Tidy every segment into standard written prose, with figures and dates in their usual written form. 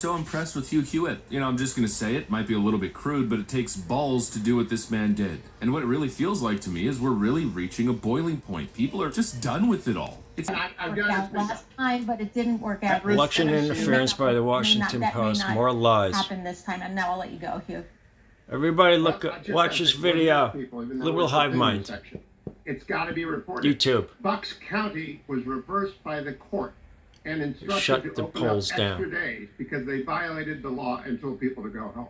So impressed with Hugh Hewitt. You know, I'm just gonna say it, might be a little bit crude, but it takes balls to do what this man did. And what it really feels like to me is we're really reaching a boiling point. People are just done with it all. It's worked out last time, but it didn't work out. Election interference by the Washington Post. More lies. Happened this time, and now I'll let you go, Hugh. Everybody, watch this video. Liberal hive mind. It's got to be reported. YouTube. Bucks County was reversed by the court and instructed Shut to the open polls up down. extra days because they violated the law and told people to go home.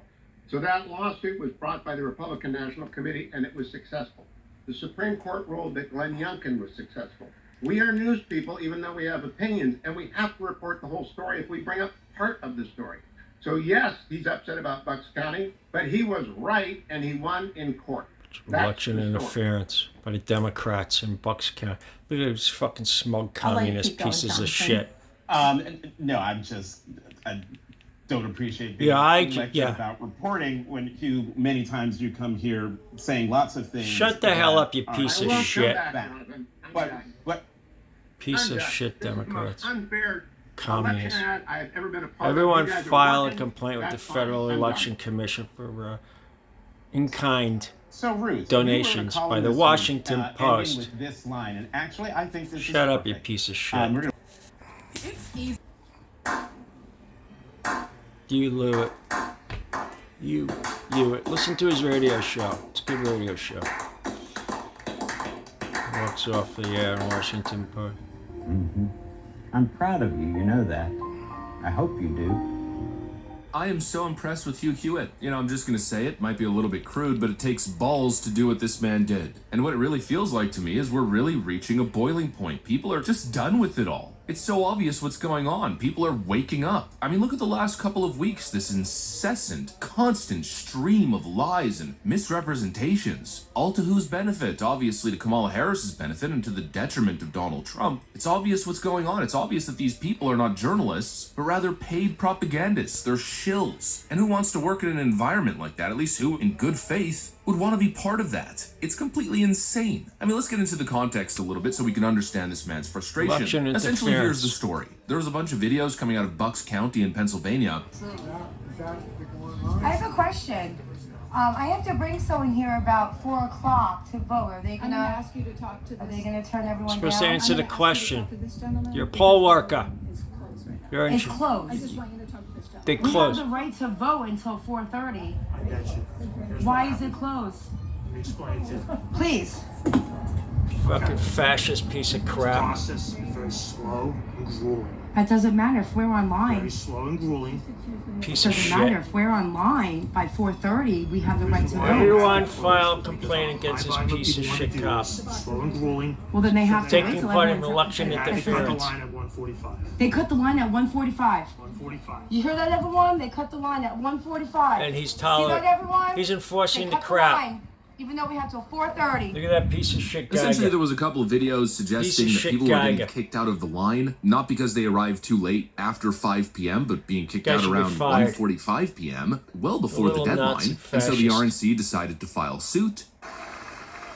So that lawsuit was brought by the Republican National Committee, and it was successful. The Supreme Court ruled that Glenn Youngkin was successful. We are news people, even though we have opinions, and we have to report the whole story if we bring up part of the story. So yes, he's upset about Bucks County, but he was right, and he won in court. Election interference by the Democrats in Bucks County. Look at those fucking smug communist pieces of shit. No, I don't appreciate being lectured about reporting when you many times you come here saying lots of things. Shut the hell up, you piece of shit. What? Piece of shit, Democrats. Unfair Communists. I've ever been a part Everyone of. file a complaint with the Federal Election Commission for in-kind So Ruth, donations by the Washington Post. With this line, and actually, I think this Shut is up, you perfect. piece of shit. You Lewitt. You Lewitt. Listen to his radio show. It's a good radio show. Walks off the air in Washington Post. I'm proud of you, you know that. I hope you do. I am so impressed with Hugh Hewitt. You know, I'm just gonna say it, might be a little bit crude, but it takes balls to do what this man did. And what it really feels like to me is we're really reaching a boiling point. People are just done with it all. It's so obvious what's going on. People are waking up. I mean, look at the last couple of weeks, this incessant, constant stream of lies and misrepresentations. All to whose benefit? Obviously to Kamala Harris's benefit and to the detriment of Donald Trump. It's obvious what's going on. It's obvious that these people are not journalists, but rather paid propagandists. They're shills. And who wants to work in an environment like that? At least who, in good faith, would want to be part of that? It's completely insane. I mean, let's get into the context a little bit so we can understand this man's frustration. Election Essentially, interference. here's the story. There was a bunch of videos coming out of Bucks County in Pennsylvania. I have a question. I have to bring someone here about 4 o'clock to vote. Are they I'm gonna gonna ask you to talk to this. Are they gonna turn everyone Supposed down? to answer the I'm gonna ask you to question. talk to this gentleman. You're a poll worker. It's closed right now. You're in. It's closed. I just want you to talk to this gentleman. They We have close. the right to vote until 4:30. Why is it closed? Please. Fucking fascist piece of crap. Process is very slow and grueling. That doesn't matter if we're Very online. slow and grueling. Piece It of doesn't matter shit. if we're online by 4:30. We have the right to vote. Everyone file a complaint against this piece of shit cop. Slow and grueling. Well, then they have to wait Taking till part in everyone's- election They had to cut the interference. line at 1:45. They cut the line at 1:45. 1:45. You hear that, everyone? They cut the line at 1:45. And he's See tolerant. that, everyone? He's enforcing They the cut crap. line, even though we have till 4:30. Look at that piece of shit guy. Essentially, there was a couple of videos suggesting Piece of that shit people were getting Geiger. kicked out of the line, not because they arrived too late after 5 p.m., but being kicked Guy out should be around fired. 1:45 p.m., well before the Little Nazi deadline. And so the fascist. RNC decided to file suit.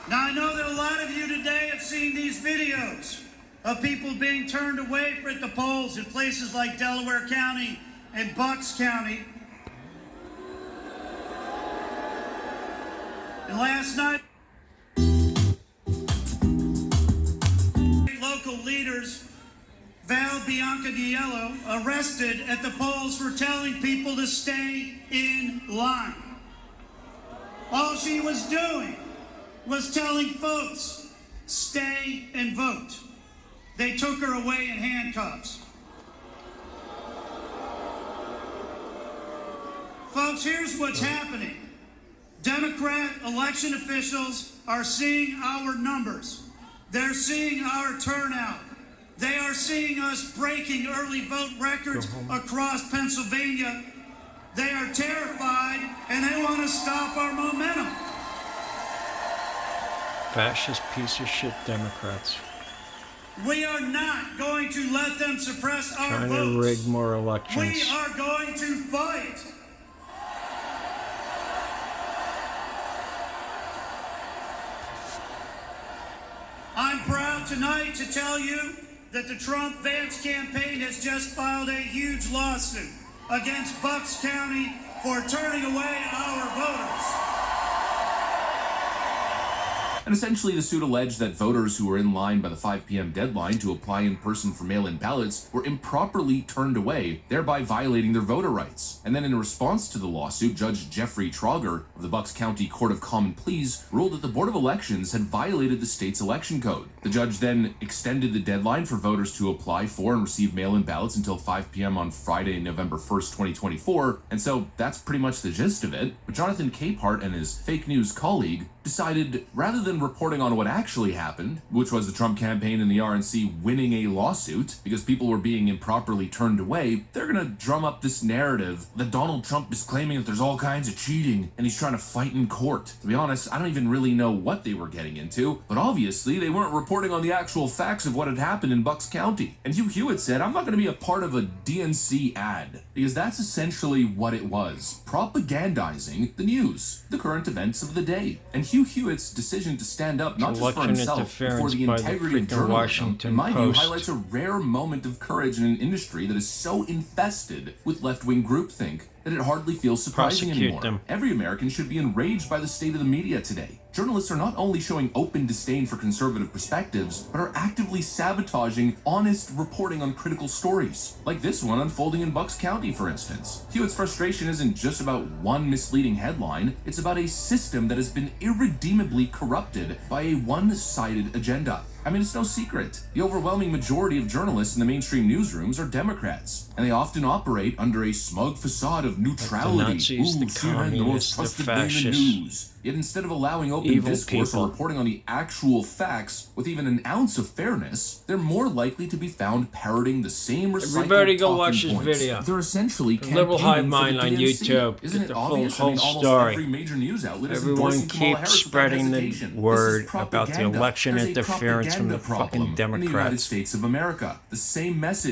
Now, I know that a lot of you today have seen these videos of people being turned away at the polls in places like Delaware County and Bucks County. And last night, local leaders, Val Biancaniello, arrested at the polls for telling people to stay in line. All she was doing was telling folks, stay and vote. They took her away in handcuffs. Folks, here's what's happening. Democrat election officials are seeing our numbers. They're seeing our turnout. They are seeing us breaking early vote records across Pennsylvania. They are terrified and they want to stop our momentum. Fascist piece of shit Democrats. We are not going to let them suppress our Trying to votes. rig more We elections. are going to fight. I'm proud tonight to tell you that the Trump-Vance campaign has just filed a huge lawsuit against Bucks County for turning away our voters. And essentially, the suit alleged that voters who were in line by the 5 p.m. deadline to apply in person for mail-in ballots were improperly turned away, thereby violating their voter rights. And then in response to the lawsuit, Judge Jeffrey Trauger of the Bucks County Court of Common Pleas ruled that the Board of Elections had violated the state's election code. The judge then extended the deadline for voters to apply for and receive mail-in ballots until 5 p.m. on Friday, November 1st, 2024. And so that's pretty much the gist of it. But Jonathan Capehart and his fake news colleague decided, rather than reporting on what actually happened, which was the Trump campaign and the RNC winning a lawsuit because people were being improperly turned away, they're gonna drum up this narrative that Donald Trump is claiming that there's all kinds of cheating and he's trying to fight in court. To be honest, I don't even really know what they were getting into, but obviously they weren't reporting on the actual facts of what had happened in Bucks County. And Hugh Hewitt said, I'm not gonna be a part of a DNC ad, because that's essentially what it was, propagandizing the news, the current events of the day. And Hugh Hewitt's decision to stand up not just for himself, but for the integrity of journalism, in my view, highlights a rare moment of courage in an industry that is so infested with left-wing groupthink that it hardly feels surprising anymore. Every American should be enraged by the state of the media today. Journalists are not only showing open disdain for conservative perspectives, but are actively sabotaging honest reporting on critical stories, like this one unfolding in Bucks County, for instance. Hewitt's frustration isn't just about one misleading headline, it's about a system that has been irredeemably corrupted by a one-sided agenda. I mean, it's no secret. The overwhelming majority of journalists in the mainstream newsrooms are Democrats, and they often operate under a smug facade of neutrality. The Nazis, the communists, the fascists. Yet instead of allowing open discourse or reporting on the actual facts with even an ounce of fairness, they're more likely to be found parroting the same recycled Everybody go talking watch this points. video. They're essentially The Liberal Hive Mind on DNC. YouTube. Isn't Get it the obvious? whole Almost story. every major news outlet is Everyone endorsing Kamala keep Harris without spreading the hesitation. word This is about the propaganda. election There's a interference from the propaganda problem fucking in the United Democrats. States of America. The same message